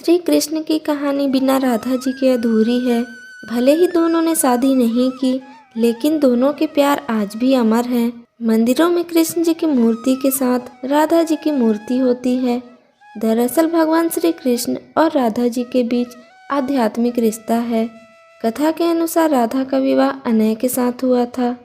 श्री कृष्ण की कहानी बिना राधा जी के अधूरी है। भले ही दोनों ने शादी नहीं की, लेकिन दोनों के प्यार आज भी अमर है। मंदिरों में कृष्ण जी की मूर्ति के साथ राधा जी की मूर्ति होती है। दरअसल भगवान श्री कृष्ण और राधा जी के बीच आध्यात्मिक रिश्ता है। कथा के अनुसार राधा का विवाह अनय के साथ हुआ था।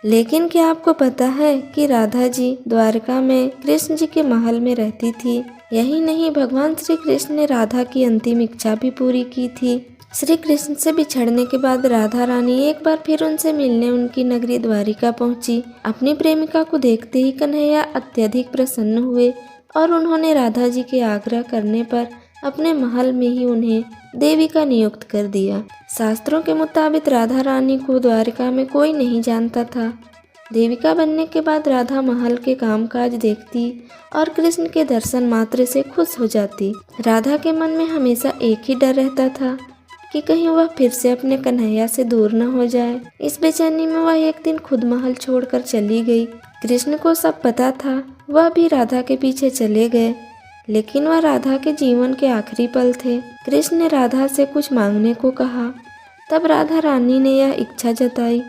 लेकिन क्या आपको पता है कि राधा जी द्वारका में कृष्ण जी के महल में रहती थी। यही नहीं, भगवान श्री कृष्ण ने राधा की अंतिम इच्छा भी पूरी की थी। श्री कृष्ण से बिछड़ने के बाद राधा रानी एक बार फिर उनसे मिलने उनकी नगरी द्वारिका पहुंची। अपनी प्रेमिका को देखते ही कन्हैया अत्यधिक प्रसन्न हुए और उन्होंने राधा जी के आग्रह करने पर अपने महल में ही उन्हें देविका नियुक्त कर दिया। शास्त्रों के मुताबिक राधा रानी को द्वारिका में कोई नहीं जानता था। देविका बनने के बाद राधा महल के कामकाज देखती और कृष्ण के दर्शन मात्र से खुश हो जाती। राधा के मन में हमेशा एक ही डर रहता था कि कहीं वह फिर से अपने कन्हैया से दूर न हो जाए। इस बेचैनी में वह एक दिन खुद महल छोड़कर चली गई। कृष्ण को सब पता था, वह भी राधा के पीछे चले गए। लेकिन वह राधा के जीवन के आखिरी पल थे। कृष्ण ने राधा से कुछ मांगने को कहा। तब राधा रानी ने यह इच्छा जताई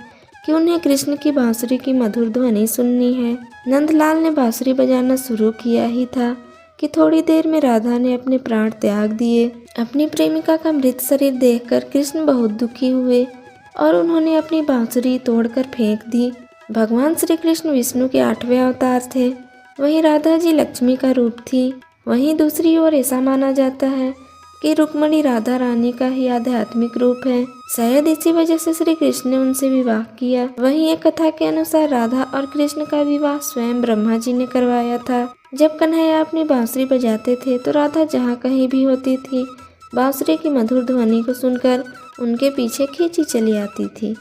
कि उन्हें कृष्ण की बांसुरी की मधुर ध्वनि सुननी है। नंदलाल ने बांसुरी बजाना शुरू किया ही था कि थोड़ी देर में राधा ने अपने प्राण त्याग दिए। अपनी प्रेमिका का मृत शरीर देखकर कृष्ण बहुत दुखी हुए और उन्होंने अपनी बांसुरी तोड़कर फेंक दी। भगवान श्री कृष्ण विष्णु के 8वें अवतार थे, वहीं राधा जी लक्ष्मी का रूप थी। वहीं दूसरी ओर ऐसा माना जाता है कि रुक्मिणी राधा रानी का ही आध्यात्मिक रूप है। शायद इसी वजह से श्री कृष्ण ने उनसे विवाह किया। वहीं एक कथा के अनुसार राधा और कृष्ण का विवाह स्वयं ब्रह्मा जी ने करवाया था। जब कन्हैया अपनी बांसुरी बजाते थे तो राधा जहाँ कहीं भी होती थी, बांसुरी की मधुर ध्वनि को सुनकर उनके पीछे खींची चली आती थी।